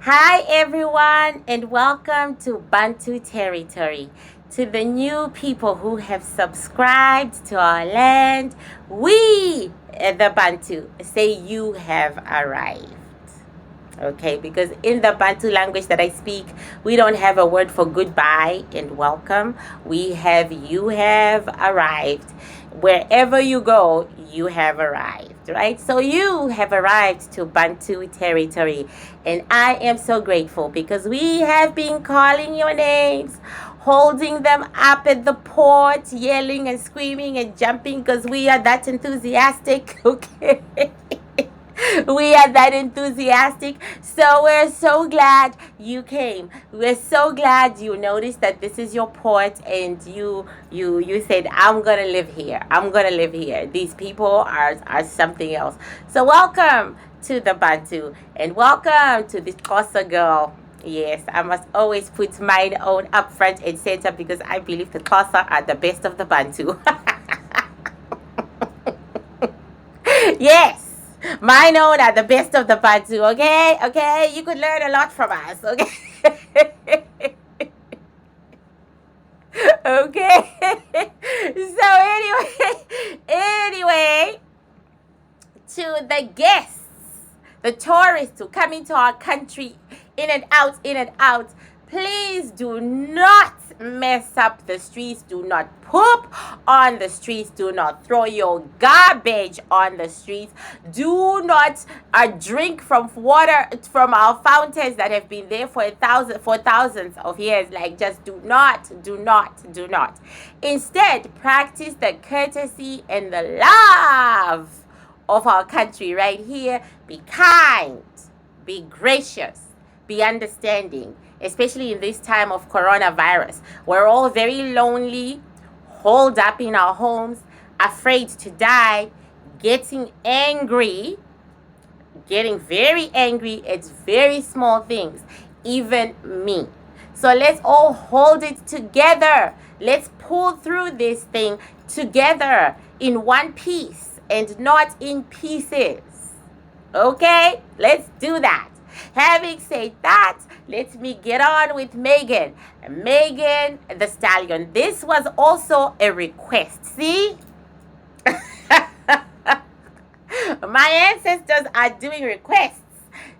Hi, everyone, and welcome to Bantu Territory. To the new people who have subscribed to our land, we, the Bantu, say you have arrived. Okay, because in the Bantu language that I speak, we don't have a word for goodbye and welcome. We have you have arrived. Wherever you go, you have arrived, right? So you have arrived to Bantu territory. And I am so grateful because we have been calling your names, holding them up at the port, yelling and screaming and jumping because we are that enthusiastic, okay? We are that enthusiastic. So we're so glad you came. We're so glad you noticed that this is your port and you said, I'm gonna live here. I'm gonna live here. These people are something else. So welcome to the Bantu and welcome to this Xhosa girl. Yes, I must always put mine own up front and center because I believe the Xhosa are the best of the Bantu. Yes, mine own are the best of the Bantu, okay? Okay, you could learn a lot from us, okay? Okay. So anyway, to the guests, the tourists who come into our country in and out, please do not mess up the streets. Do not poop on the streets. Do not throw your garbage on the streets. Do not drink from water from our fountains that have been there for thousands of years. Like, just do not. Instead, practice the courtesy and the love of our country right here. Be kind, be gracious, be understanding, especially in this time of coronavirus. We're all very lonely, holed up in our homes, afraid to die, getting very angry at very small things, even me. So let's all hold it together. Let's pull through this thing together in one piece and not in pieces. Okay? Let's do that. Having said that, let me get on with Meghan. Meghan the Stallion. This was also a request. See? My ancestors are doing requests.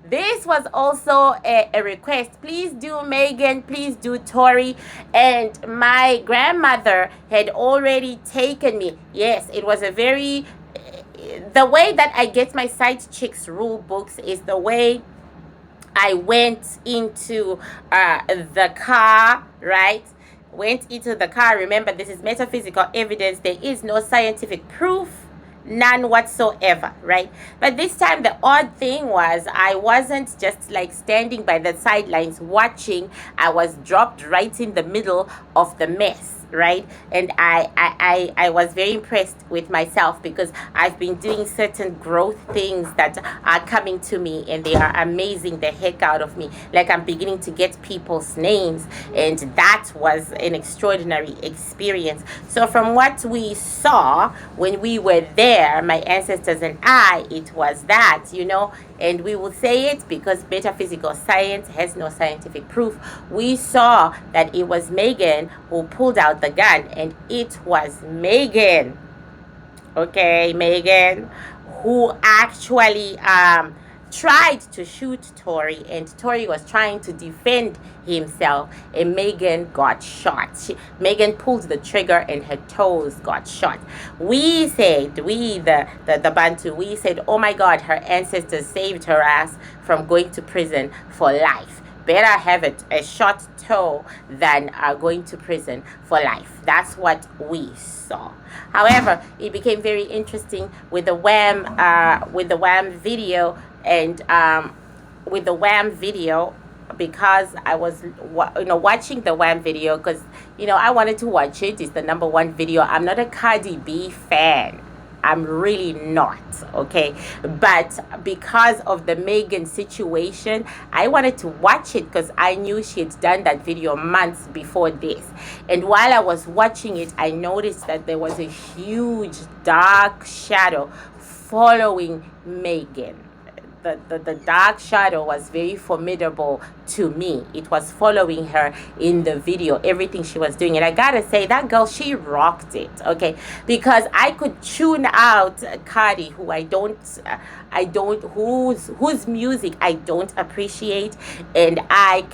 This was also a request. Please do Meghan, please do Tori. And my grandmother had already taken me. Yes, it was a very... The way that I get my side chicks rule books is the way I went into the car, right? Went into the car. Remember, this is metaphysical evidence. There is no scientific proof. None whatsoever, right? But this time the odd thing was I wasn't just like standing by the sidelines watching. I was dropped right in the middle of the mess, right? And I was very impressed with myself because I've been doing certain growth things that are coming to me and they are amazing the heck out of me. Like, I'm beginning to get people's names, and that was an extraordinary experience. So from what we saw when we were there, my ancestors and I, it was that, and we will say it because metaphysical science has no scientific proof. We saw that it was Meghan who pulled out the gun, and it was Meghan, okay, Meghan, who actually tried to shoot Tori, and Tori was trying to defend himself, and Meghan got shot. Meghan pulled the trigger and her toes got shot. We said, the Bantu, we said, oh my God, her ancestors saved her ass from going to prison for life. Better have it a short toe than going to prison for life. That's what we saw. However, it became very interesting with the WAM video, and with the WAM video, because I was watching the WAM video because I wanted to watch it. It's the #1 video. I'm not a Cardi B fan. I'm really not, okay? But because of the Meghan situation, I wanted to watch it because I knew she had done that video months before this. And while I was watching it, I noticed that there was a huge dark shadow following Meghan. the dark shadow was very formidable to me. It was following her in the video, everything she was doing. And I gotta say, that girl, she rocked it, okay? Because I could tune out Cardi, who whose music I don't appreciate. And I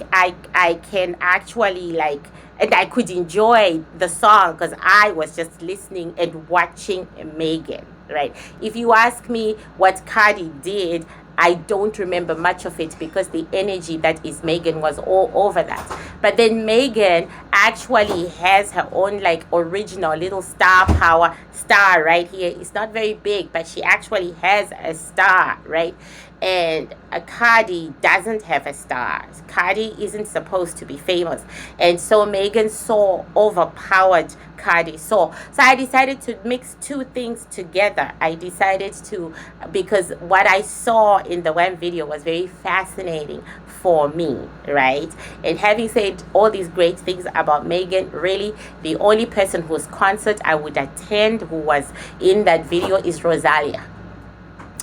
can actually, like, and I could enjoy the song because I was just listening and watching Meghan, right? If you ask me what Cardi did, I don't remember much of it because the energy that is Meghan was all over that. But then Meghan actually has her own, like, original little star power star right here. It's not very big, but she actually has a star, right? And Cardi doesn't have a star. Cardi isn't supposed to be famous. And so Meghan so overpowered Cardi. So I decided to mix two things together. I decided to, because what I saw in the WAM video was very fascinating for me, right? And having said all these great things about Meghan, really, the only person whose concert I would attend who was in that video is Rosalia.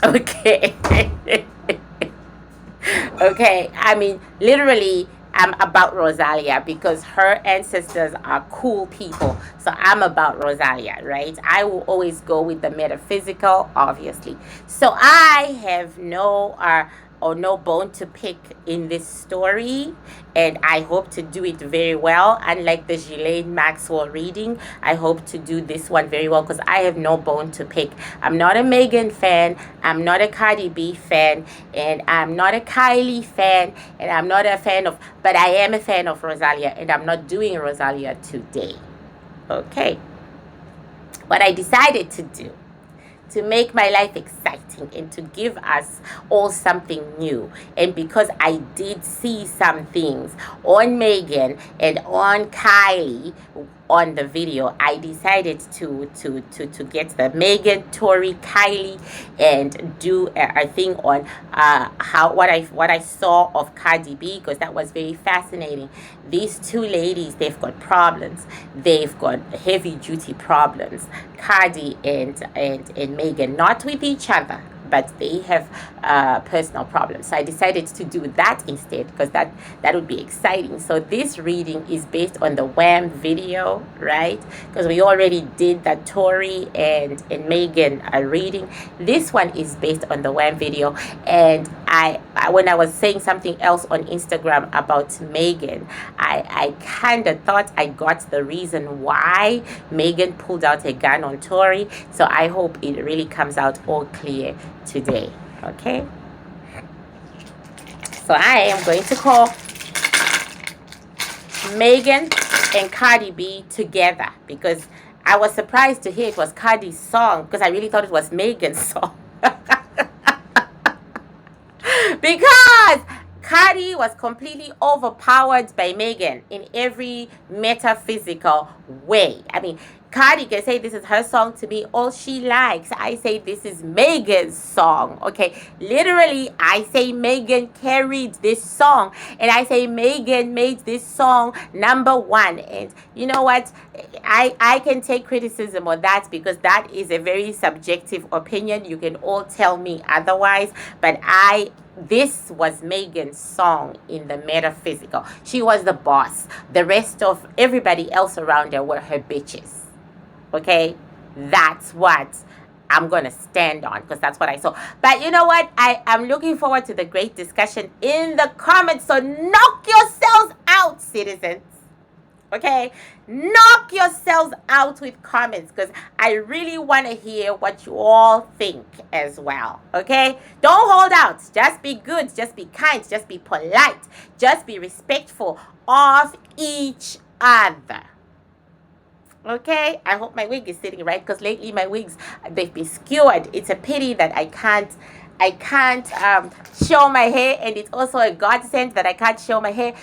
Okay. Okay, I mean, literally, I'm about Rosalia because her ancestors are cool people. So I'm about Rosalia, right? I will always go with the metaphysical, obviously. So I have no bone to pick in this story, and I hope to do it very well. Unlike the Ghislaine Maxwell reading, I hope to do this one very well because I have no bone to pick. I'm not a Meghan fan, I'm not a Cardi B fan, and I'm not a Kylie fan, and I'm not a fan of, but I am a fan of Rosalia, and I'm not doing Rosalia today. Okay. What I decided to do to make my life exciting and to give us all something new. And because I did see some things on Meghan and on Kylie on the video, I decided to get the Meghan, Tori, Kylie, and do a thing on what I saw of Cardi B, because that was very fascinating. These two ladies, they've got problems. They've got heavy duty problems. Cardi and Meghan, not with each other, but they have personal problems. So I decided to do that instead because that would be exciting. So this reading is based on the WAM video, right? Because we already did the Tori and Meghan reading. This one is based on the WAM video. And I when I was saying something else on Instagram about Meghan, I kind of thought I got the reason why Meghan pulled out a gun on Tori. So I hope it really comes out all clear today. Okay, so I am going to call Meghan and Cardi B together because I was surprised to hear it was Cardi's song because I really thought it was Meghan's song. Because Cardi was completely overpowered by Meghan in every metaphysical way. I mean, Cardi can say this is her song to me all she likes. I say this is Meghan's song. Okay, literally, I say Meghan carried this song, and I say Meghan made this song #1. And you know what? I can take criticism on that because that is a very subjective opinion. You can all tell me otherwise, but this was Meghan's song in the metaphysical. She was the boss. The rest of everybody else around her were her bitches. Okay, that's what I'm going to stand on because that's what I saw. But you know what? I'm looking forward to the great discussion in the comments. So knock yourselves out, citizens. Okay, knock yourselves out with comments because I really want to hear what you all think as well. Okay, don't hold out. Just be good. Just be kind. Just be polite. Just be respectful of each other. Okay, I hope my wig is sitting right because lately my wigs, they've been skewered. It's a pity that I can't show my hair, and it's also a godsend that I can't show my hair,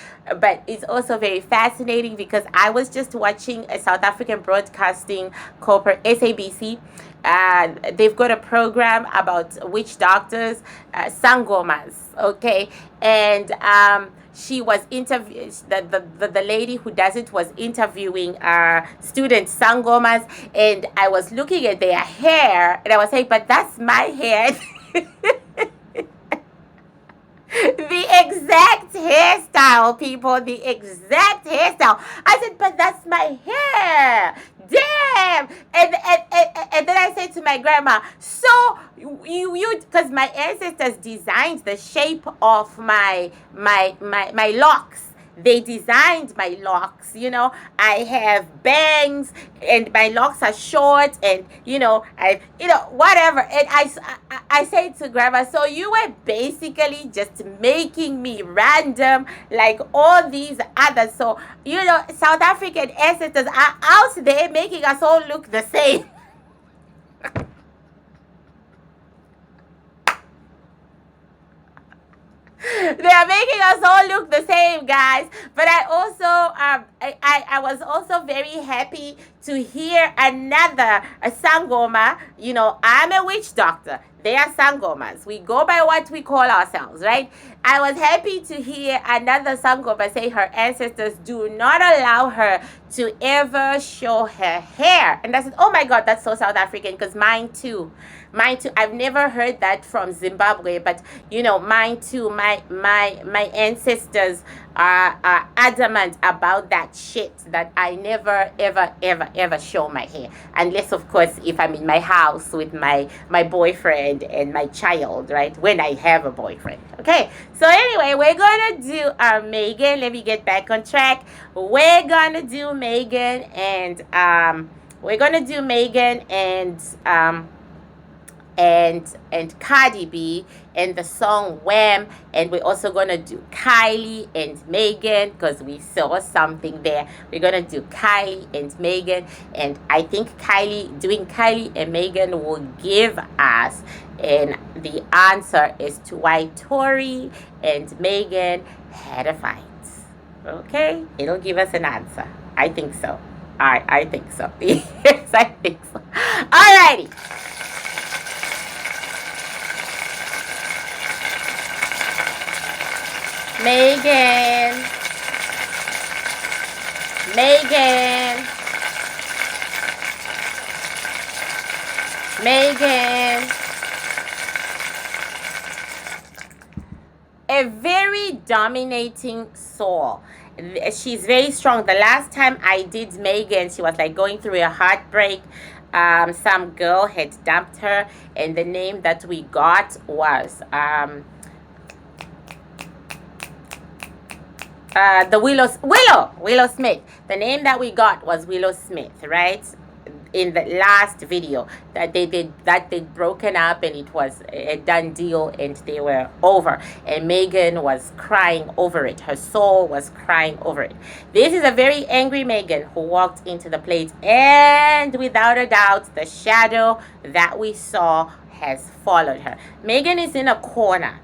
but it's also very fascinating because I was just watching a South African broadcasting corporate, SABC. They've got a program about witch doctors, sangomas, okay, and she was interviewing, the lady who does it was interviewing student sangomas, and I was looking at their hair and I was saying, but that's my hair. exact hairstyle, people. The exact hairstyle. I said, but that's my hair. Damn. And then I said to my grandma, so you because my ancestors designed the shape of my locks. They designed my locks, you know. I have bangs and my locks are short, and whatever. And I said to grandma, so you were basically just making me random like all these others. So, South African ancestors are out there making us all look the same. They are making us all look the same, guys. But I also, I was also very happy to hear another sangoma. I'm a witch doctor. They are sangomas. We go by what we call ourselves, right? I was happy to hear another sangoma say her ancestors do not allow her to ever show her hair. And I said, oh my God, that's so South African, because mine too. I've never heard that from Zimbabwe, but mine too. My ancestors are adamant about that shit, that I never ever show my hair, unless of course if I'm in my house with my boyfriend and my child, right? When I have a boyfriend. Okay, so anyway, we're gonna do Meghan. Let me get back on track. We're gonna do Meghan and and Cardi B and the song Wham, and we're also gonna do Kylie and Meghan, because we saw something there. We're gonna do Kylie and Meghan, and I think doing Kylie and Meghan will give us the answer as to why Tory and Meghan had a fight. Okay, it'll give us an answer. I think so. I think so. Yes, I think so. Alrighty. Meghan. A very dominating soul. She's very strong. The last time I did Meghan, she was like going through a heartbreak. Some girl had dumped her, and the name that we got was Willow Smith. The name that we got was Willow Smith, right? In the last video that they'd broken up, and it was a done deal, and they were over, and Meghan was crying over it. Her soul was crying over it. This is a very angry Meghan who walked into the plate, and without a doubt, the shadow that we saw has followed her. Meghan is in a corner,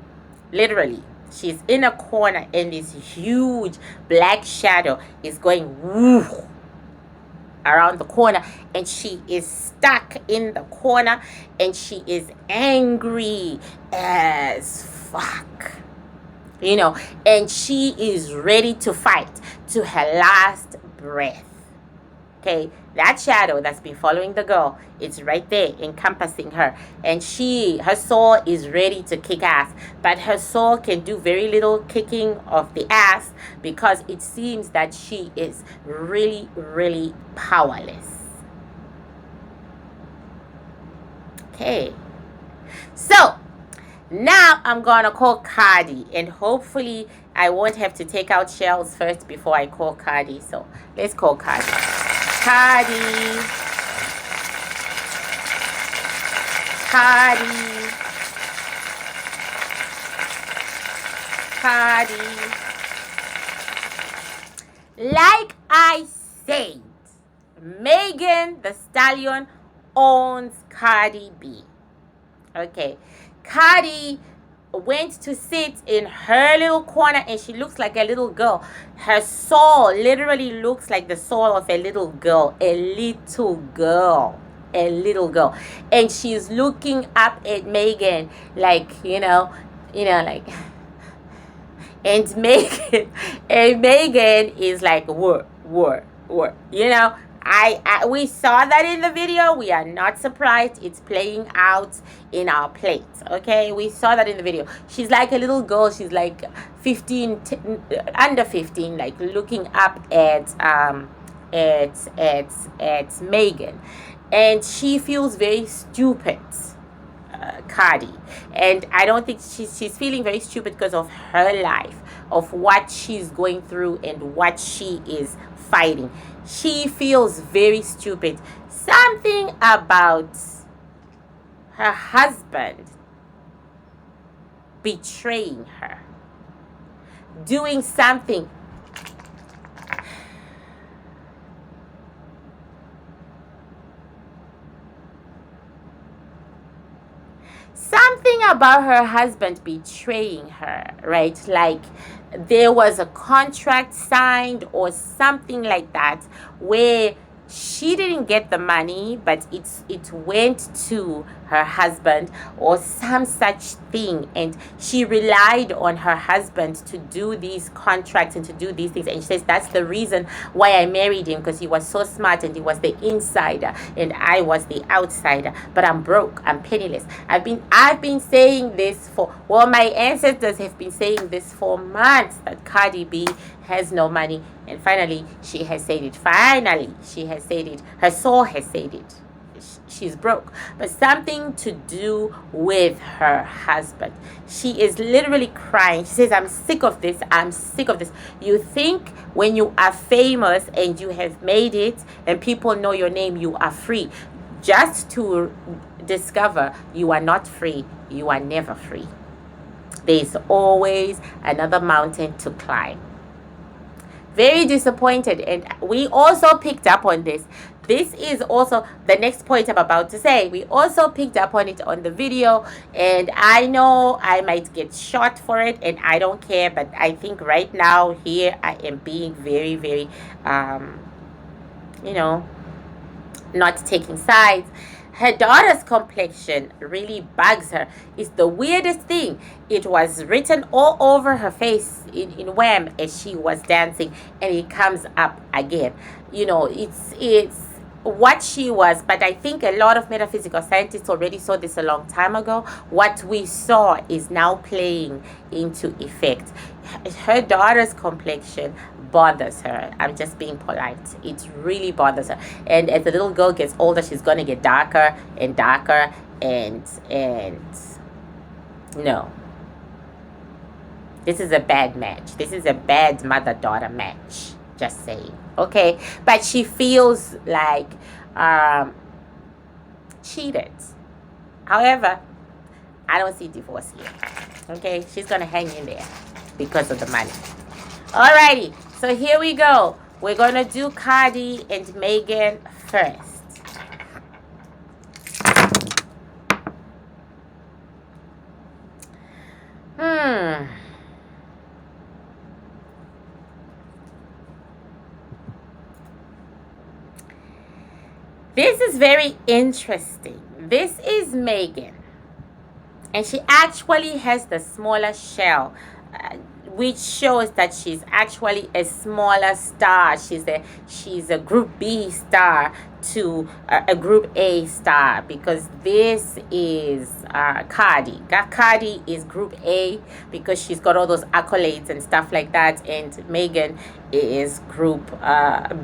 literally. She's in a corner, and this huge black shadow is going woo around the corner, and she is stuck in the corner, and she is angry as fuck, and she is ready to fight to her last breath. Okay, that shadow that's been following the girl, it's right there encompassing her, and her soul is ready to kick ass, but her soul can do very little kicking of the ass, because it seems that she is really, really powerless. Okay, so now I'm gonna call Cardi, and hopefully I won't have to take out shells first before I call Cardi. So let's call Cardi. Cardi. Like I said, Megan Thee Stallion owns Cardi B. Okay, Cardi went to sit in her little corner, and she looks like a little girl. Her soul literally looks like the soul of a little girl, and she's looking up at Meghan like, like, and Meghan is like, what, We saw that in the video. We are not surprised. It's playing out in our plates. Okay, we saw that in the video. She's like a little girl. She's like 15, under 15, like looking up at Meghan, and she feels very stupid. Cardi, and I don't think she's feeling very stupid because of her life, of what she's going through and what she is fighting. She feels very stupid. Something about her husband betraying her, doing something. Something about her husband betraying her, right? Like there was a contract signed or something like that where she didn't get the money, but it went to her husband or some such thing, and she relied on her husband to do these contracts and to do these things. And she says that's the reason why I married him, because he was so smart and he was the insider and I was the outsider. But I'm broke, I'm penniless. I've been saying this my ancestors have been saying this for months, that Cardi B has no money, and finally she has said it. She has said it. Her soul has said it. She's broke. But something to do with her husband. She is literally crying. She says, I'm sick of this. I'm sick of this. You think when you are famous and you have made it and people know your name, you are free. Just to discover you are not free. You are never free. There's always another mountain to climb. Very disappointed, and we also picked up on this. This is also the next point I'm about to say. We also picked up on it on the video, and I know I might get shot for it, and I don't care, but I think right now here I am being very, very, not taking sides. Her daughter's complexion really bugs her. It's the weirdest thing. It was written all over her face in WAM as she was dancing, and it comes up again. It's what she was, but I think a lot of metaphysical scientists already saw this a long time ago. What we saw is now playing into effect. Her daughter's complexion bothers her. I'm just being polite. It really bothers her. And as the little girl gets older, she's going to get darker and darker, and no. This is a bad match. This is a bad mother-daughter match. Just saying. Okay? But she feels like cheated. However, I don't see divorce here. Okay? She's going to hang in there because of the money. Alrighty. So here we go. We're going to do Cardi and Meghan first. This is very interesting. This is Meghan, and she actually has the smaller shell, which shows that she's actually a smaller star. She's a group B star to a group A star, because this is Cardi. Cardi is group A because she's got all those accolades and stuff like that, and Meghan is group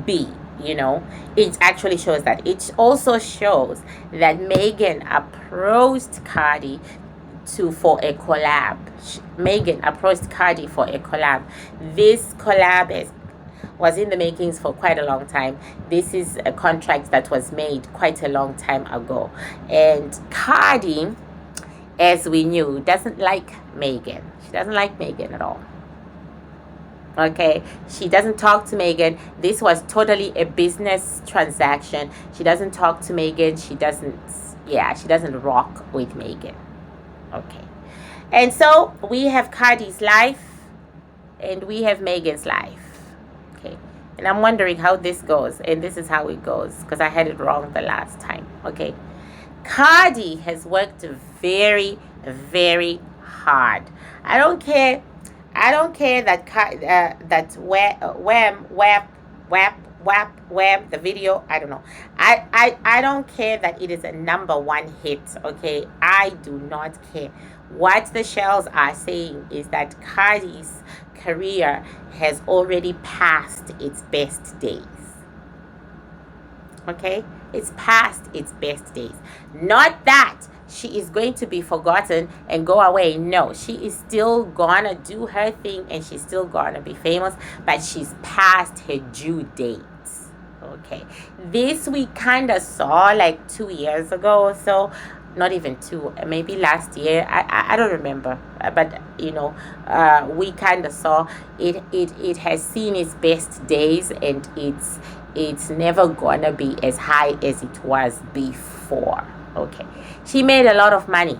B. It actually shows that. It also shows that Meghan approached Cardi for a collab. Meghan approached Cardi for a collab. This collab was in the makings for quite a long time. This is a contract that was made quite a long time ago. And Cardi, as we knew, doesn't like Meghan. She doesn't like Meghan at all. Okay, she doesn't talk to Meghan. This was totally a business transaction. She doesn't talk to Meghan. She doesn't rock with Meghan. Okay, and so we have Cardi's life and we have Meghan's life. Okay, and I'm wondering how this goes, and this is how it goes, because I had it wrong the last time. Okay, Cardi has worked very, very hard. I don't care that WAP WAP, the video, I don't know. I don't care that it is a #1 hit, okay? I do not care. What the shells are saying is that Cardi's career has already passed its best days. Okay? It's past its best days. Not that she is going to be forgotten and go away. No, she is still gonna do her thing and she's still gonna be famous, but she's past her due date. Okay, this we kind of saw like 2 years ago or so, not even two, maybe last year. I don't remember, but you know, we kind of saw it has seen its best days, and it's never gonna be as high as it was before. Okay, she made a lot of money,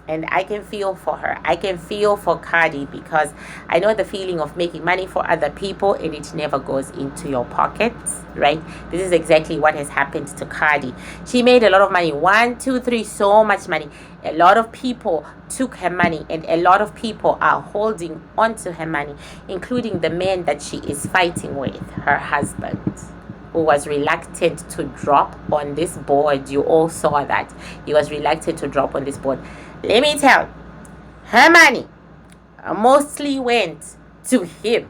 and I can feel for her. I can feel for Cardi, because I know the feeling of making money for other people and it never goes into your pockets, right? This is exactly what has happened to Cardi. She made a lot of money. 1, 2, 3, so much money. A lot of people took her money, and a lot of people are holding onto her money, including the man that she is fighting with, her husband, who was reluctant to drop on this board. You all saw that. He was reluctant to drop on this board. Let me tell you, her money mostly went to him.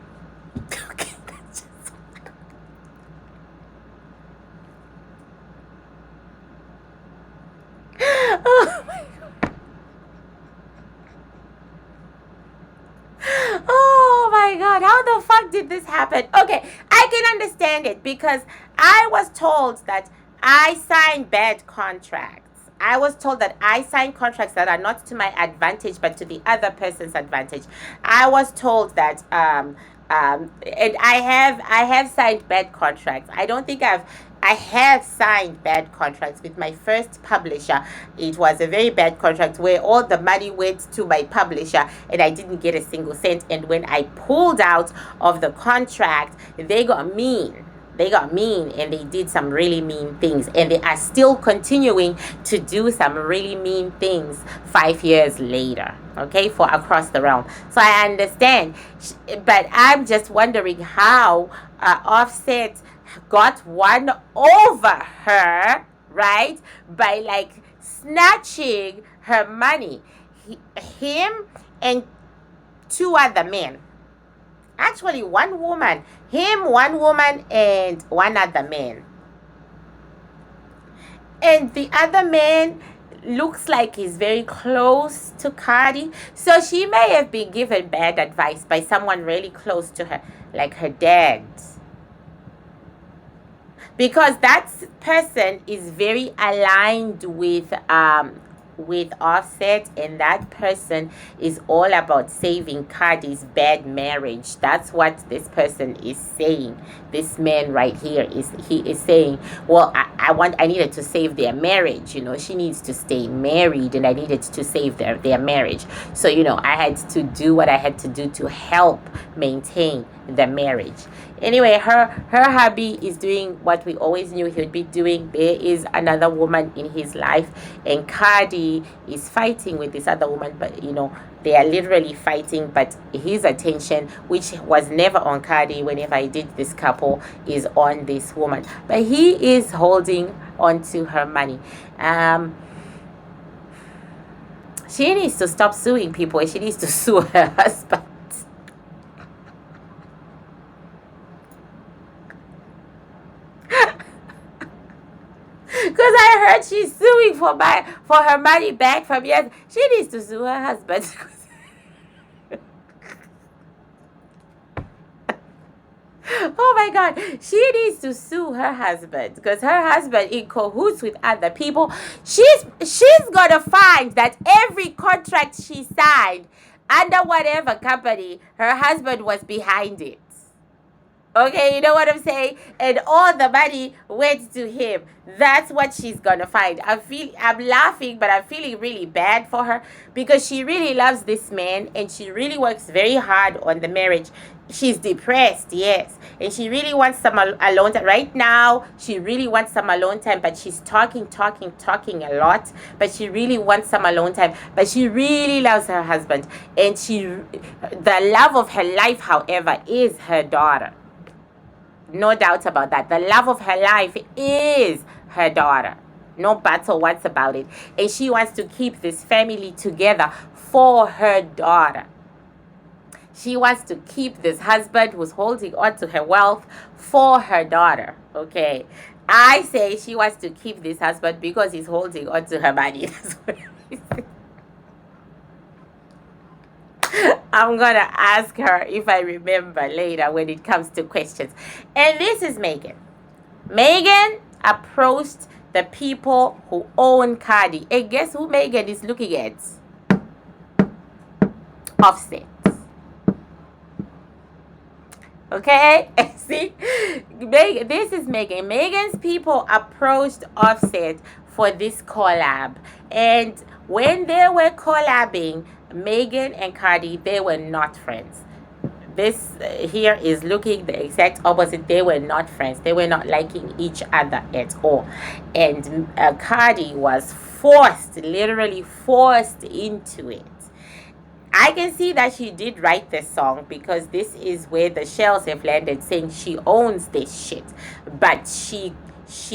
Oh my God. Oh my God, how the fuck did this happen? Okay, I can understand it, because I was told that I signed bad contracts. I was told that I signed contracts that are not to my advantage, but to the other person's advantage. I was told that, and I have signed bad contracts. I don't think I have signed bad contracts with my first publisher. It was a very bad contract where all the money went to my publisher and I didn't get a single cent. And when I pulled out of the contract, they got mean. They got mean, and they did some really mean things, and they are still continuing to do some really mean things 5 years later, okay, for Across the Realm. So I understand, but I'm just wondering how Offset got one over her, right, by like snatching her money. Him and 2 other men. Actually, 1 woman. Him, 1 woman, and 1 other man. And the other man looks like he's very close to Cardi. So she may have been given bad advice by someone really close to her, like her dad. Because that person is very aligned with Offset, and that person is all about saving Cardi's bad marriage. That's what this person is saying. This man right here is saying, well, I needed to save their marriage. You know, she needs to stay married, and I needed to save their marriage. So, you know, I had to do what I had to do to help maintain the marriage. Anyway, her hubby is doing what we always knew he would be doing. There is another woman in his life, and Cardi is fighting with this other woman, but you know, they are literally fighting, but his attention, which was never on Cardi whenever I did this couple, is on this woman. But he is holding on to her money. She needs to stop suing people, and she needs to sue her husband. Because I heard she's suing for her money back from years. She needs to sue her husband. Oh my God, she needs to sue her husband, because her husband in cahoots with other people. She's gonna find that every contract she signed under whatever company, her husband was behind it. Okay, you know what I'm saying? And all the money went to him. That's what she's gonna find. I'm laughing, but I'm feeling really bad for her, because she really loves this man and she really works very hard on the marriage. She's depressed, yes, and she really wants some alone time. Right now, she really wants some alone time, but she's talking a lot, but she really wants some alone time. But she really loves her husband, and the love of her life, however, is her daughter. No doubt about that. The love of her life is her daughter. No buts or whats about it. And she wants to keep this family together for her daughter. She wants to keep this husband who's holding on to her wealth for her daughter. Okay. I say she wants to keep this husband because he's holding on to her money. That's what I say. I'm going to ask her if I remember later when it comes to questions. And this is Meghan. Meghan approached the people who own Cardi. And guess who Meghan is looking at? Offset. Okay? See? This is Meghan. Meghan's people approached Offset for this collab. And when they were collabing, Meghan and Cardi, they were not friends. This here is looking the exact opposite. They were not friends. They were not liking each other at all. And Cardi was forced, literally forced into it. I can see that she did write this song because this is where the shells have landed, saying she owns this shit. But she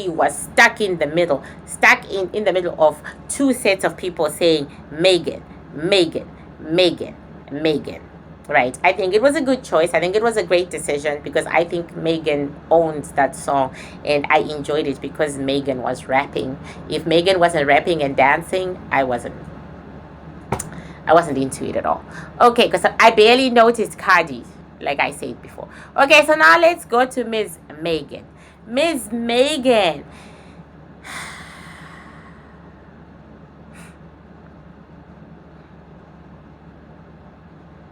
was stuck in the middle. Stuck in the middle of two sets of people saying Meghan, Meghan, Meghan, Meghan. Right. I think it was a good choice. I think it was a great decision because I think Meghan owns that song and I enjoyed it because Meghan was rapping. If Meghan wasn't rapping and dancing, I wasn't into it at all. Okay, because I barely noticed Cardi, like I said before. Okay, so now let's go to Ms. Meghan. Ms. Meghan.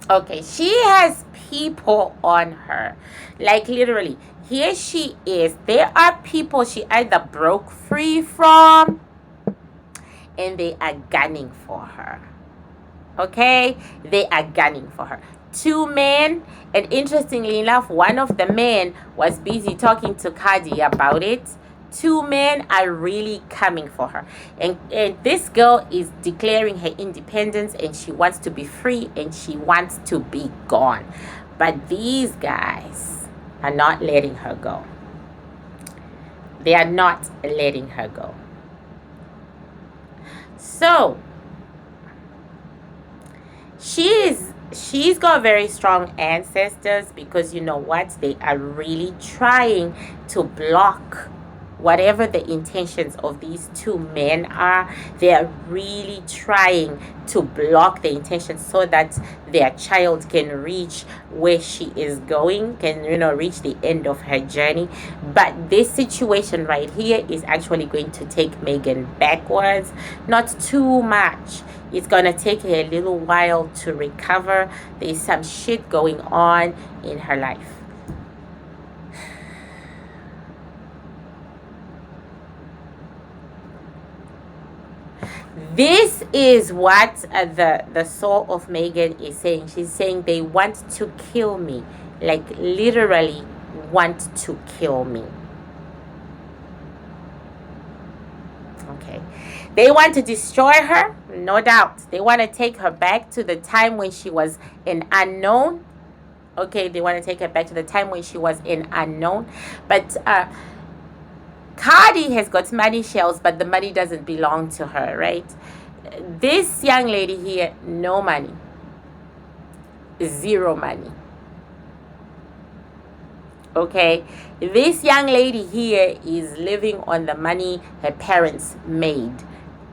Okay, she has people on her. Like literally, here she is. There are people she either broke free from and they are gunning for her. Okay, they are gunning for her. Two men, and interestingly enough, one of the men was busy talking to Cardi about it. Two men are really coming for her, and this girl is declaring her independence and she wants to be free and she wants to be gone, but these guys are not letting her go. They are not letting her go. So she's got very strong ancestors because you know what, they are really trying to block whatever the intentions of these two men are. They are really trying to block the intentions so that their child can reach where she is going, can reach the end of her journey. But this situation right here is actually going to take Meghan backwards. Not too much. It's gonna take her a little while to recover. There's some shit going on in her life. This is what the soul of Meghan is saying. She's saying they want to kill me. Like literally want to kill me. Okay. They want to destroy her, no doubt. They want to take her back to the time when she was an unknown. Okay, they want to take her back to the time when she was an unknown. But Cardi has got money shells, but the money doesn't belong to her, right? This young lady here, no money. Zero money. Okay, this young lady here is living on the money her parents made.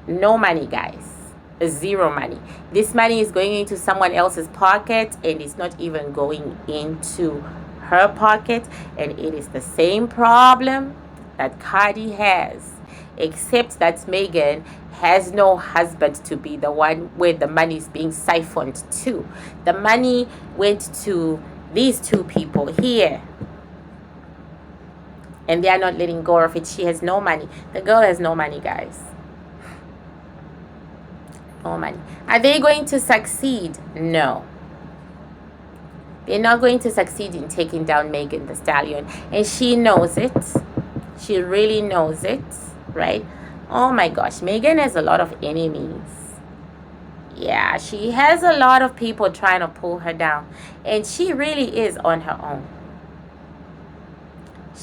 No money, guys. Zero money. This money is going into someone else's pocket and it's not even going into her pocket. And it is the same problem that Cardi has, except that Meghan has no husband to be the one where the money is being siphoned to. The money went to these two people here. And they are not letting go of it. She has no money. The girl has no money, guys. No money. Are they going to succeed? No. They're not going to succeed in taking down Meghan Thee Stallion. And she knows it. She really knows it, right? Oh my gosh. Meghan has a lot of enemies. Yeah, she has a lot of people trying to pull her down. And she really is on her own.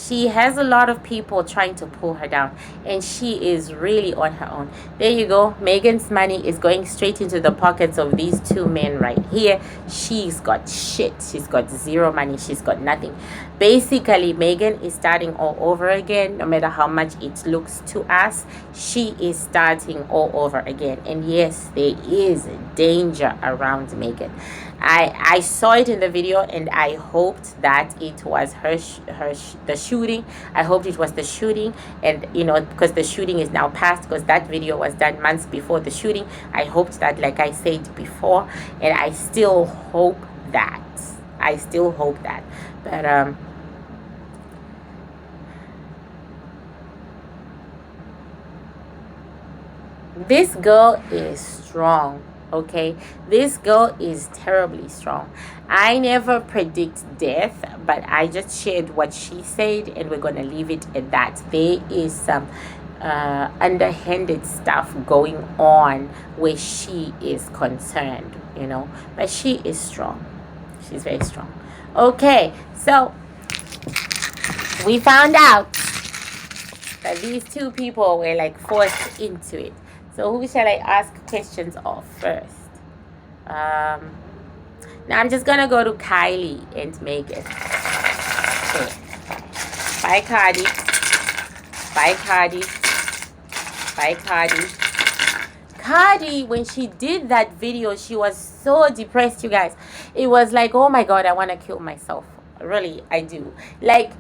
She has a lot of people trying to pull her down, and she is really on her own. There you go. Meghan's money is going straight into the pockets of these two men right here. She's got shit. She's got zero money. She's got nothing. Basically, Meghan is starting all over again. No matter how much it looks to us, she is starting all over again. And yes, there is danger around Meghan. I saw it in the video, and I hoped that it was the shooting. I hoped it was the shooting, and because the shooting is now past, because that video was done months before the shooting. I hoped that, like I said before, and I still hope that. But this girl is strong. Okay, this girl is terribly strong. I never predict death, but I just shared what she said, and we're gonna leave it at that. There is some underhanded stuff going on where she is concerned, but she is strong. She's very strong. Okay, so we found out that these two people were like forced into it. So who shall I ask questions of first? Now I'm just gonna go to Kylie and Meghan. Okay. Bye, Cardi. Bye, Cardi. Bye, Cardi. Cardi, when she did that video, she was so depressed, you guys. It was like, oh my God, I want to kill myself. Really, I do. Like,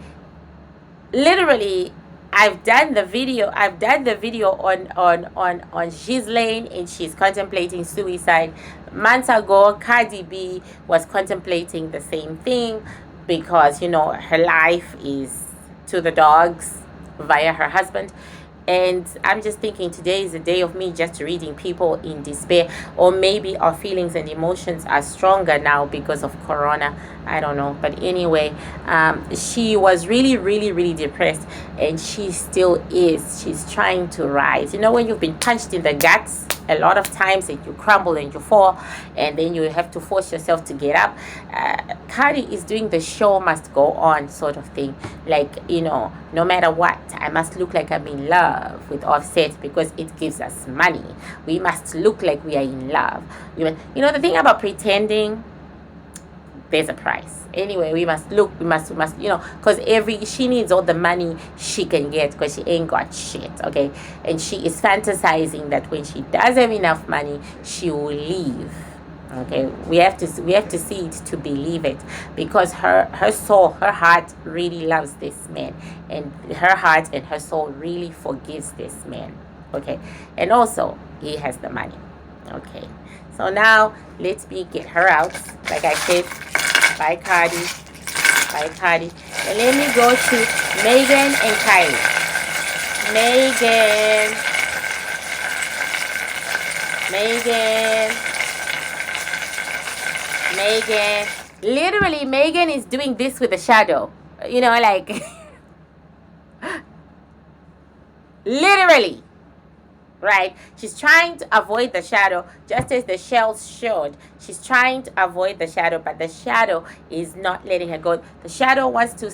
literally, I've done the video on Ghislaine, and she's contemplating suicide. Months ago, Cardi B was contemplating the same thing because, her life is to the dogs via her husband. And I'm just thinking today is a day of me just reading people in despair, or maybe our feelings and emotions are stronger now because of Corona. I don't know. But anyway, she was really, really, really depressed, and she still is. She's trying to rise. When you've been punched in the guts a lot of times, and you crumble and you fall, and then you have to force yourself to get up. Cardi is doing the show must go on sort of thing. Like, no matter what, I must look like I'm in love with Offset because it gives us money. We must look like we are in love. The thing about pretending, there's a price. Anyway, we must, because she needs all the money she can get because she ain't got shit, okay? And she is fantasizing that when she does have enough money, she will leave. Okay, we have to see it to believe it, because her soul, her heart really loves this man, and her heart and her soul really forgives this man. Okay, and also he has the money. Okay, so now let me get her out. Like I said, bye Cardi, bye Cardi, and let me go to Meghan and Kylie. Meghan. Literally, Meghan is doing this with a shadow. Like literally, right? She's trying to avoid the shadow, just as the shells showed. She's trying to avoid the shadow, but the shadow is not letting her go. The shadow wants to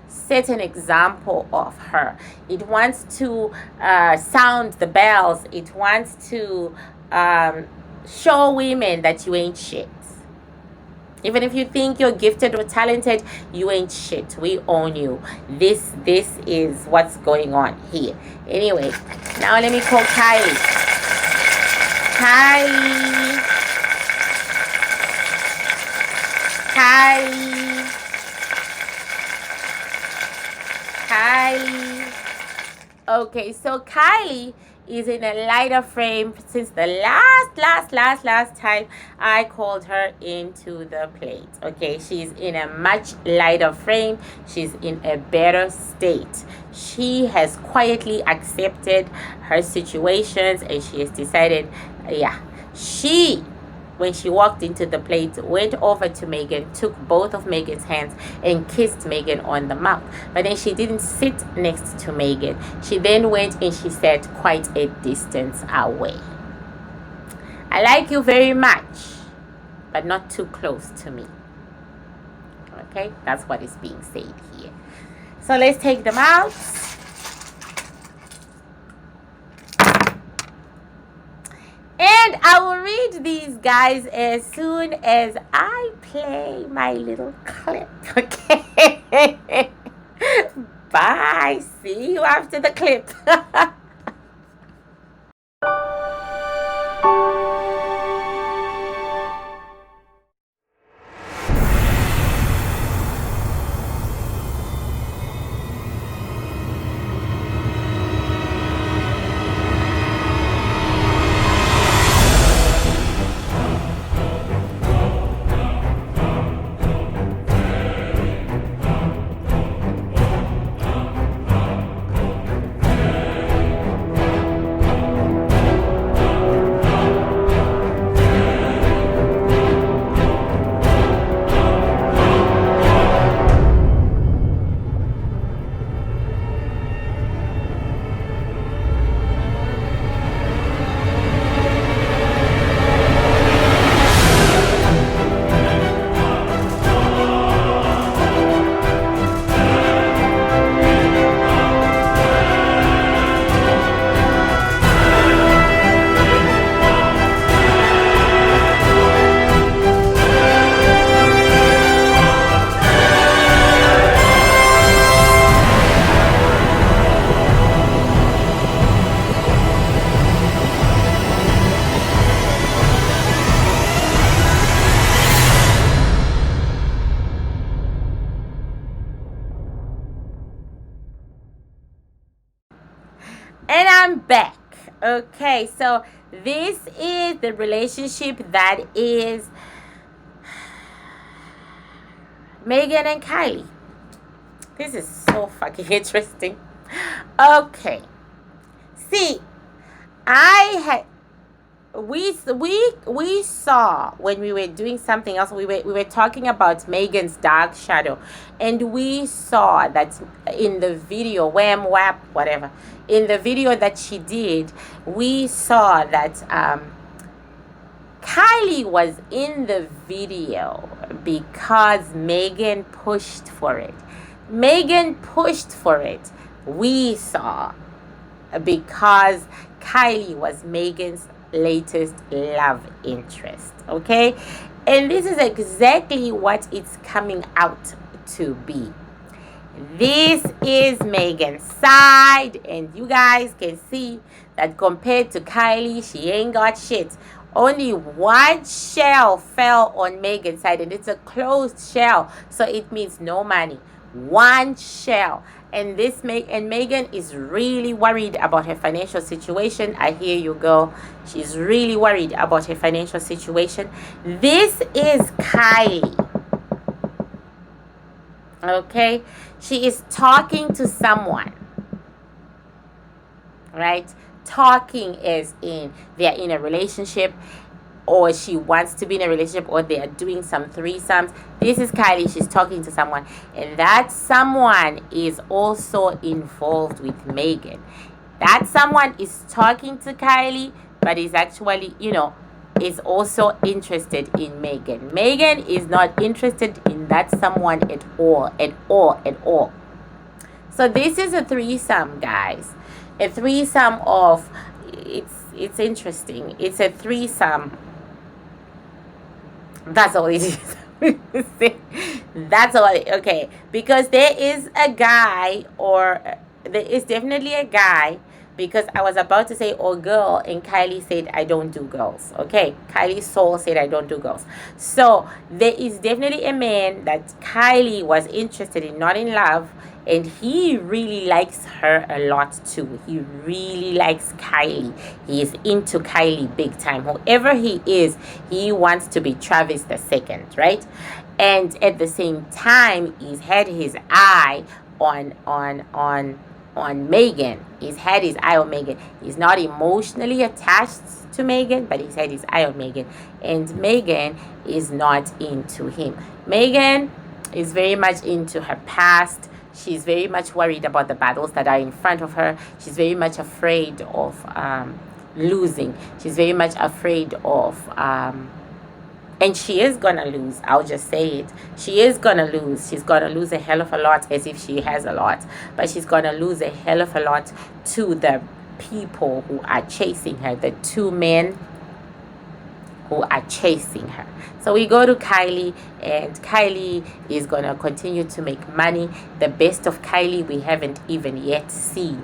set an example of her. It wants to sound the bells. It wants to show women that you ain't shit. Even if you think you're gifted or talented, you ain't shit. We own you. This is what's going on here. Anyway, now let me call Kylie. Kylie. Okay, so Kylie is in a lighter frame since the last time I called her into the plate. Okay, she's in a much lighter frame. She's in a better state. She has quietly accepted her situations, and she has decided, when she walked into the plate, went over to Meghan, took both of Meghan's hands and kissed Meghan on the mouth. But then she didn't sit next to Meghan. She then went and she sat quite a distance away. I like you very much, but not too close to me. Okay, that's what is being said here. So let's take them out. And I will read these guys as soon as I play my little clip. Okay. Bye. See you after the clip. And I'm back. Okay, so this is the relationship that is Meghan and Kylie. This is so fucking interesting. Okay. See, we saw when we were doing something else, we were talking about Meghan's dark shadow, and we saw that in the video WAP, whatever, in the video that she did, we saw that Kylie was in the video because Meghan pushed for it. Meghan pushed for it. We saw because Kylie was Meghan's latest love interest. Okay, and this is exactly what it's coming out to be. This is Meghan's side, and you guys can see that compared to Kylie, she ain't got shit. Only one shell fell on Meghan's side, and it's a closed shell, so it means no money. One shell. And Meghan is really worried about her financial situation. I hear you, girl. She's really worried about her financial situation. This is Kylie. Okay? She is talking to someone. Right? Talking as in they're in a relationship, or she wants to be in a relationship, or they are doing some threesomes. This is Kylie. She's talking to someone, and that someone is also involved with Meghan. That someone is talking to Kylie, but is actually, is also interested in Meghan. Meghan is not interested in that someone at all. So this is a threesome, guys. A threesome of, it's interesting. It's a threesome. That's all it is. That's all okay. Because there is a guy, or there is definitely a guy, because I was about to say or girl, and Kylie said I don't do girls. Okay, Kylie's soul said I don't do girls. So there is definitely a man that Kylie was interested in, not in love, and he really likes her a lot too. He really likes Kylie. He is into Kylie big time. Whoever he is, he wants to be Travis the second, right? And at the same time, he's had his eye on Meghan. He's had his eye on Meghan. He's not emotionally attached to Meghan, but he's had his eye on Meghan. And Meghan is not into him. Meghan is very much into her past. She's very much worried about the battles that are in front of her. She's very much afraid of losing. She's very much afraid of And she is gonna lose. I'll just say it. She is gonna lose. She's gonna lose a hell of a lot, as if she has a lot. But she's gonna lose a hell of a lot to the people who are chasing her. The two men who are chasing her. So we go to Kylie, and Kylie is gonna continue to make money. The best of Kylie we haven't even yet seen.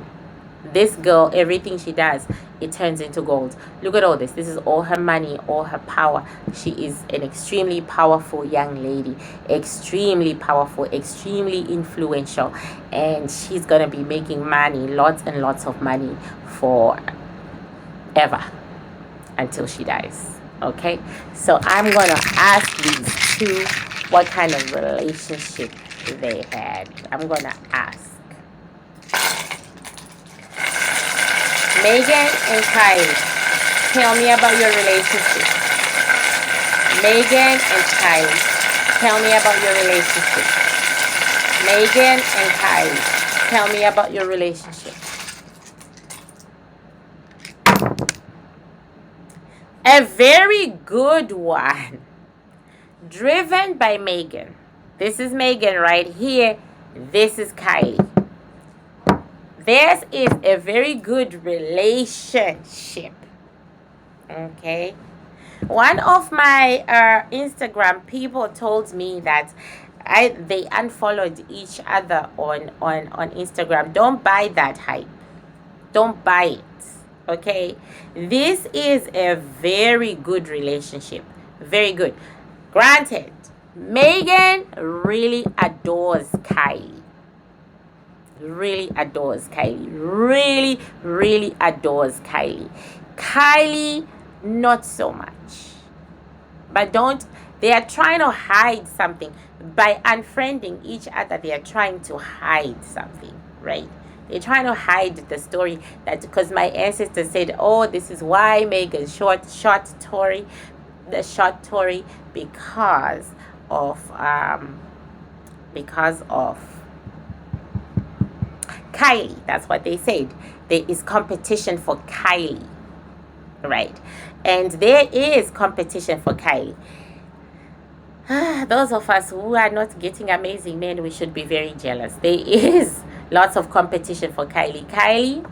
This girl, everything she does, it turns into gold. Look at all this. This is all her money, all her power. She is an extremely powerful young lady. Extremely powerful, extremely influential. And she's going to be making money, lots and lots of money forever until she dies. Okay? So I'm going to ask these two what kind of relationship they had. I'm going to ask. Meghan and Kylie, tell me about your relationship. Meghan and Kylie, tell me about your relationship. Meghan and Kylie, tell me about your relationship. A very good one. Driven by Meghan. This is Meghan right here. This is Kylie. This is a very good relationship. Okay. One of my Instagram people told me that they unfollowed each other on Instagram. Don't buy that hype. Don't buy it. Okay. This is a very good relationship. Very good. Granted, Meghan really adores Kylie. Really adores Kylie. Really adores Kylie. Kylie, not so much. But they are trying to hide something. By unfriending each other, they are trying to hide something, right? They're trying to hide the story that, because my ancestor said, oh, this is why Meghan shot Tory, because of Kylie. That's what they said. There is competition for Kylie, right? And there is competition for Kylie. Those of us who are not getting amazing men, we should be very jealous. There is lots of competition for Kylie. Kylie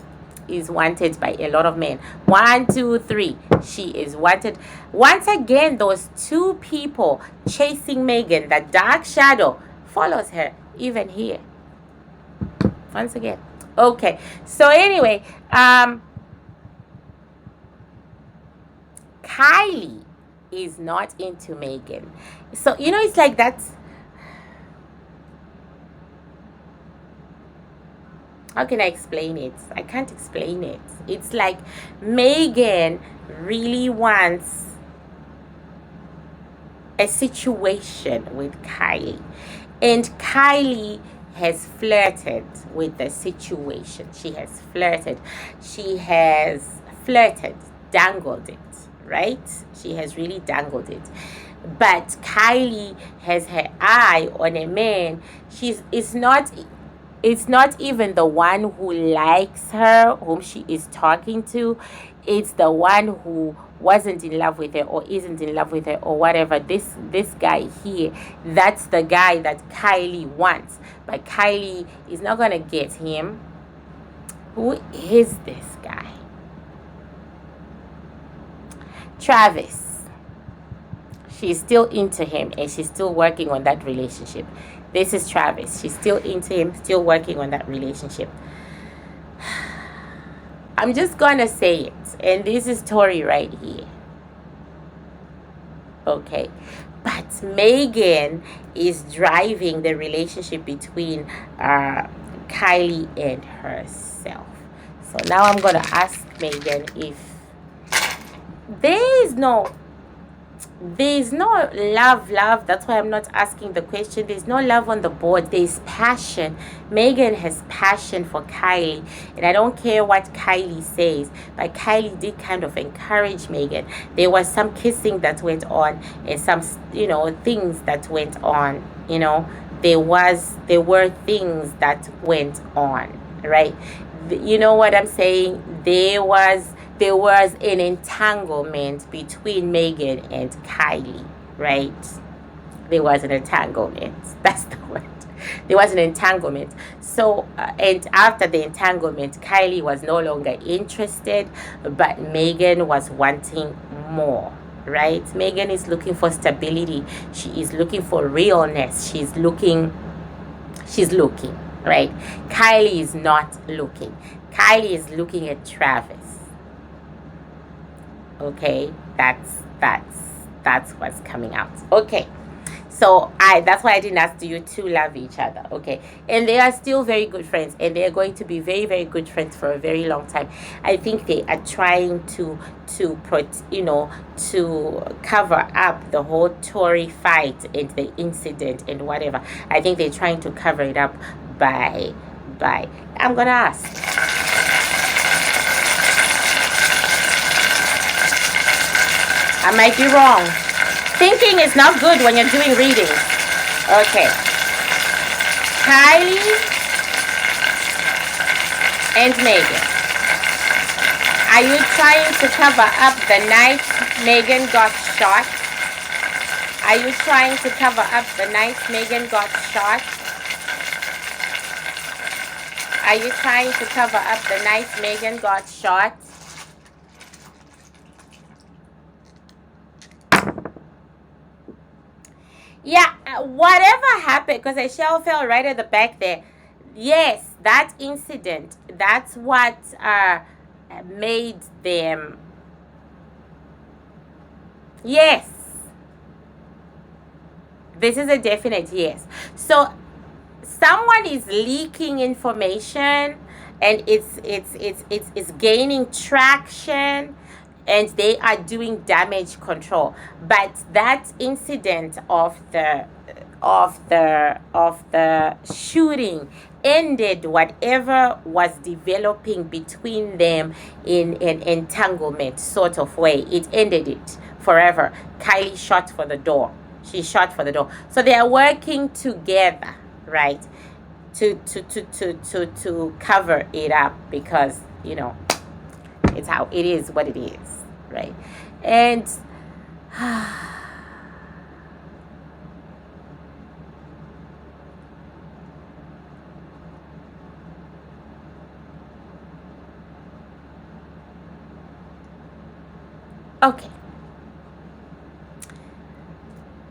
is wanted by a lot of men. 1, 2, 3. She is wanted. Once again, those two people chasing Meghan, the dark shadow, follows her even here. Once again. Okay. So anyway, Kylie is not into Meghan. So, it's like that. How can I explain it? I can't explain it. It's like Meghan really wants a situation with Kylie. And Kylie has flirted with the situation. She has flirted, dangled it, right? She has really dangled it. But Kylie has her eye on a man. It's not even the one who likes her, whom she is talking to. It's the one who wasn't in love with her or isn't in love with her or whatever. This guy here, that's the guy that Kylie wants. But Kylie is not going to get him. Who is this guy? Travis. She's still into him and she's still working on that relationship. This is Travis. She's still into him, still working on that relationship. I'm just going to say it. And this is Tory right here. Okay. But Meghan is driving the relationship between Kylie and herself. So now I'm going to ask Meghan if there's no love. That's why I'm not asking the question. There's no love on the board. There's passion. Meghan has passion for Kylie, and I don't care what Kylie says, but Kylie did kind of encourage Meghan. There was some kissing that went on and some things that went on. There were things that went on, right? You know what I'm saying? There was an entanglement between Meghan and Kylie, right? There was an entanglement. That's the word. There was an entanglement. So, and after the entanglement, Kylie was no longer interested, but Meghan was wanting more, right? Meghan is looking for stability. She is looking for realness. She's looking, right? Kylie is not looking. Kylie is looking at Travis. Okay, that's what's coming out. Okay. So that's why I didn't ask, do you two love each other? Okay. And they are still very good friends, and they are going to be very, very good friends for a very long time. I think they are trying to cover up the whole Tory fight and the incident and whatever. I think they're trying to cover it up by I'm gonna ask. I might be wrong. Thinking is not good when you're doing readings. Okay. Kylie and Meghan. Are you trying to cover up the night Meghan got shot? Are you trying to cover up the night Meghan got shot? Are you trying to cover up the night Meghan got shot? Yeah, whatever happened, because a shell fell right at the back there. Yes, that incident, that's what made them. Yes. This is a definite yes. So someone is leaking information, and it's gaining traction, and they are doing damage control. But that incident of the shooting ended whatever was developing between them in an entanglement sort of way. It ended it forever. Kylie shot for the door. She shot for the door. So they are working together, right? To cover it up, because it's how it is, what it is, right? And okay,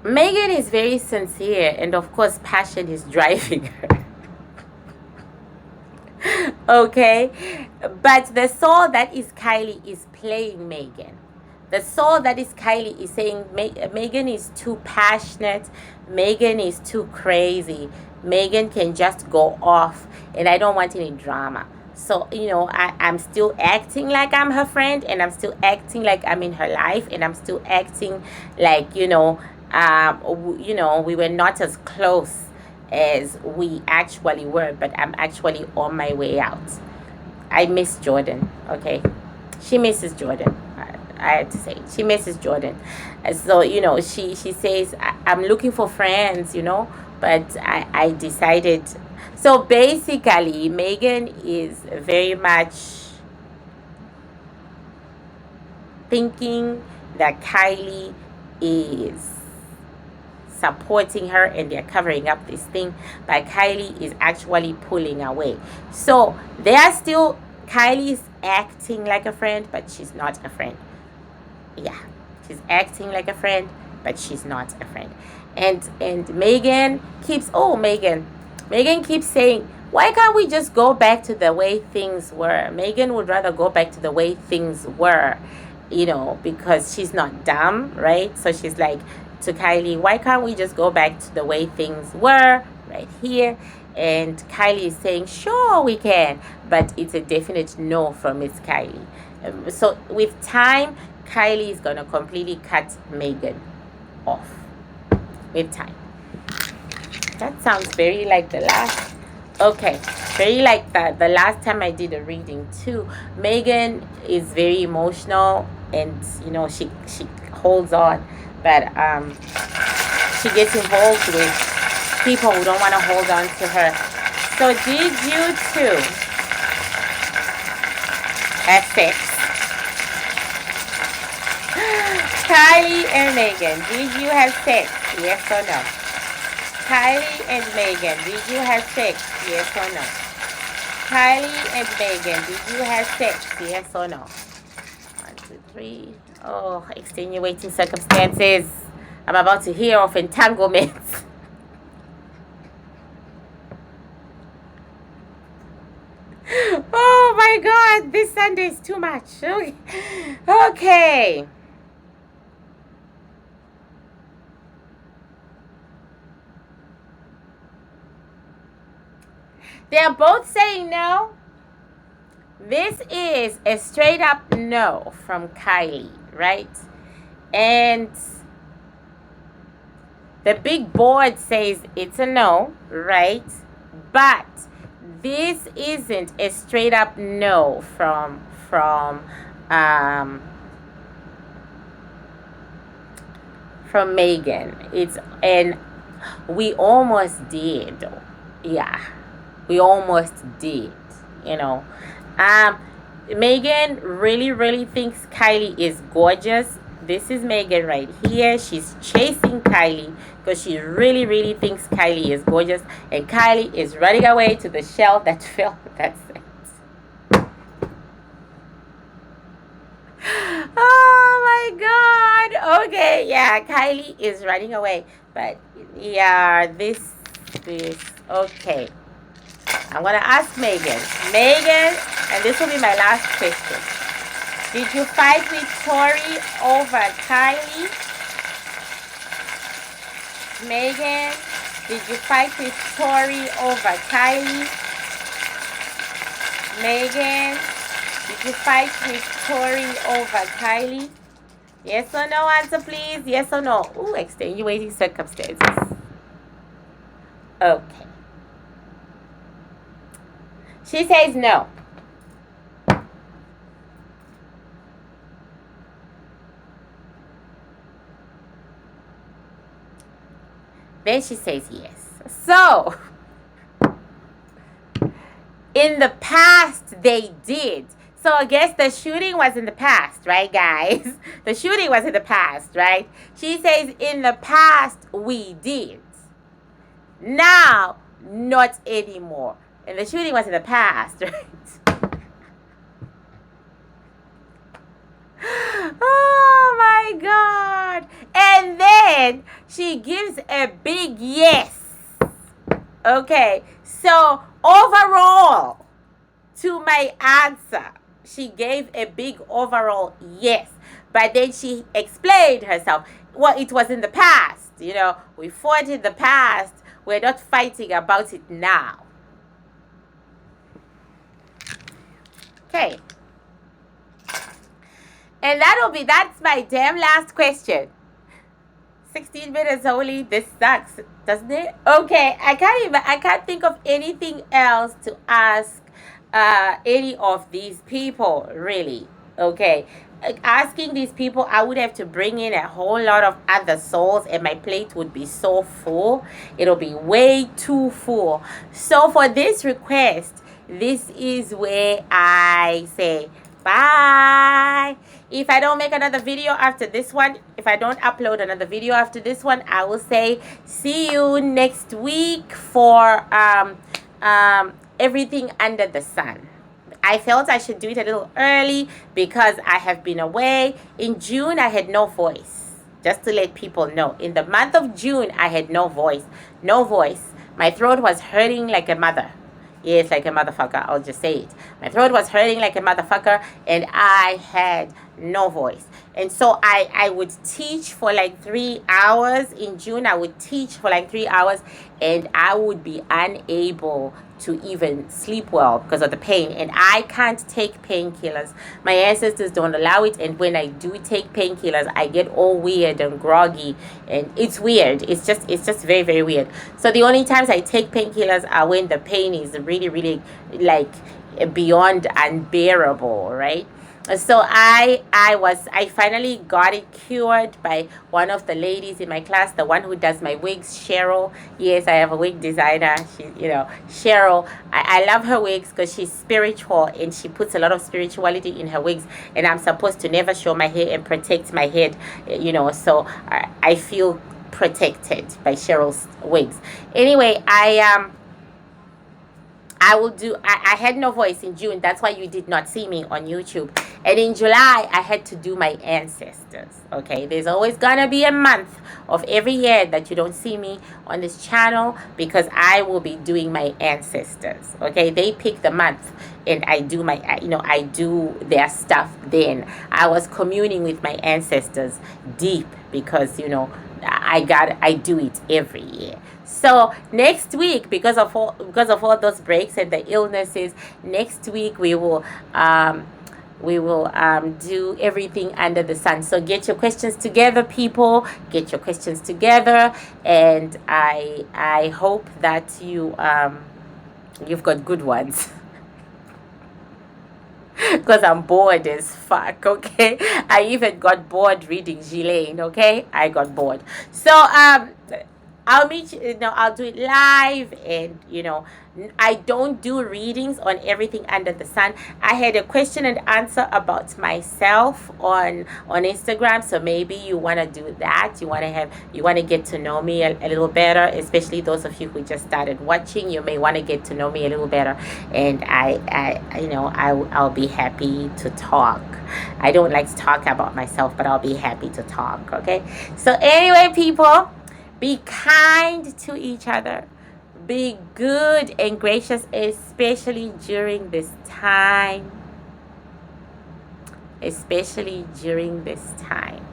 Meghan is very sincere, and of course passion is driving her. Okay, but the soul that is Kylie is playing Meghan. The soul that is Kylie is saying Meghan is too passionate, Meghan is too crazy, Meghan can just go off, and I don't want any drama. So I'm still acting like I'm her friend, and I'm still acting like I'm in her life, and I'm still acting like we were not as close as we actually were, but I'm actually on my way out. I miss Jordan, okay? She misses Jordan. I had to say, she misses Jordan. So, she says, I'm looking for friends, but I decided. So basically, Meghan is very much thinking that Kylie is supporting her, and they're covering up this thing, but Kylie is actually pulling away. So they are still, Kylie is acting like a friend, but she's not a friend. Yeah, she's acting like a friend, but she's not a friend. And Meghan keeps Meghan keeps saying, why can't we just go back to the way things were? Meghan would rather go back to the way things were, because she's not dumb, right? So she's like to Kylie, why can't we just go back to the way things were right here? And Kylie is saying, sure we can, but it's a definite no from Miss Kylie. So with time, Kylie is going to completely cut Meghan off with time. That sounds very like the last. Okay, very like the last time I did a reading too. Meghan is very emotional, and she holds on, but she gets involved with people who don't want to hold on to her. So did you too have sex? Kylie and Meghan, did you have sex? Yes or no? Kylie and Meghan, did you have sex? Yes or no? Kylie and Meghan, did you have sex? Yes or no? 1, 2, 3. Oh, extenuating circumstances. I'm about to hear of entanglements. Oh my God, this Sunday is too much. Okay. They're both saying no. This is a straight up no from Kylie, right? And the big board says it's a no, right? But this isn't a straight up no from Meghan. It's and we almost did. Yeah. We almost did, you know. Meghan really thinks Kylie is gorgeous. This is Meghan right here. She's chasing Kylie because she really thinks Kylie is gorgeous. And Kylie is running away to the shell that fell. That's it. Oh my God. Okay, yeah, Kylie is running away. But yeah, this, okay. I'm going to ask Meghan. Meghan, and this will be my last question. Did you fight with Tori over Kylie? Meghan, did you fight with Tori over Kylie? Meghan, did you fight with Tori over Kylie? Yes or no answer, please. Yes or no? Ooh, extenuating circumstances. Okay. She says no. Then she says yes. So, in the past, they did. So, I guess the shooting was in the past, right, guys? The shooting was in the past, right? She says, in the past, we did. Now, not anymore. And the shooting was in the past, right? Oh my God. And then she gives a big yes. Okay. So overall, to my answer, she gave a big overall yes. But then she explained herself. Well, it was in the past. You know, we fought in the past. We're not fighting about it now. Okay. And that's my damn last question. 16 minutes only. This sucks, doesn't it? Okay, I can't think of anything else to ask any of these people, really. Okay. Asking these people, I would have to bring in a whole lot of other souls and my plate would be so full. It'll be way too full. So for this request, this is where I say bye. If I don't make another video after this one, if I don't upload another video after this one, I will say see you next week for everything under the sun. I felt I should do it a little early because I have been away. In June, I had no voice. Just to let people know. In the month of June, I had no voice. No voice. My throat was hurting like a mother. Yes, like a motherfucker. I'll just say it. My throat was hurting like a motherfucker and I had no voice. And so I would teach for like 3 hours. In June, I would teach for like 3 hours and I would be unable to even sleep well because of the pain. And I can't take painkillers. My ancestors don't allow it. And when I do take painkillers, I get all weird and groggy. And it's weird. It's just very, very weird. So the only times I take painkillers are when the pain is really, really like beyond unbearable, right? So I finally got it cured by one of the ladies in my class, the one who does my wigs, Cheryl. Yes, I have a wig designer. She, Cheryl. I love her wigs because she's spiritual and she puts a lot of spirituality in her wigs. And I'm supposed to never show my hair and protect my head, So I feel protected by Cheryl's wigs. Anyway, I had no voice in June. That's why you did not see me on YouTube. And in July, I had to do my ancestors. Okay, there's always gonna be a month of every year that you don't see me on this channel because I will be doing my ancestors. Okay, they pick the month and I do I do their stuff then. I was communing with my ancestors deep because, I do it every year. So next week, because of all those breaks and the illnesses, next week we will do everything under the sun. So get your questions together, people. Get your questions together, and I hope that you've got good ones. Because I'm bored as fuck, okay? I even got bored reading Ghislaine, okay? I got bored. So, I'll meet you, I'll do it live, and, I don't do readings on everything under the sun. I had a question and answer about myself on Instagram, so maybe you want to do that. You want to get to know me a little better, especially those of you who just started watching. You may want to get to know me a little better, and I'll be happy to talk. I don't like to talk about myself, but I'll be happy to talk, okay? So anyway, people, be kind to each other. Be good and gracious, especially during this time. Especially during this time.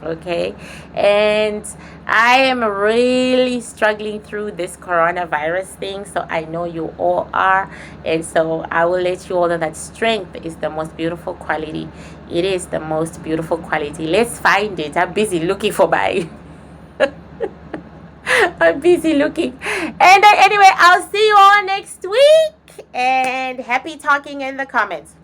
Okay? And I am really struggling through this coronavirus thing, so I know you all are. And so I will let you all know that strength is the most beautiful quality. It is the most beautiful quality. Let's find it. I'm busy looking for my... I'm busy looking. And anyway, I'll see you all next week. And happy talking in the comments.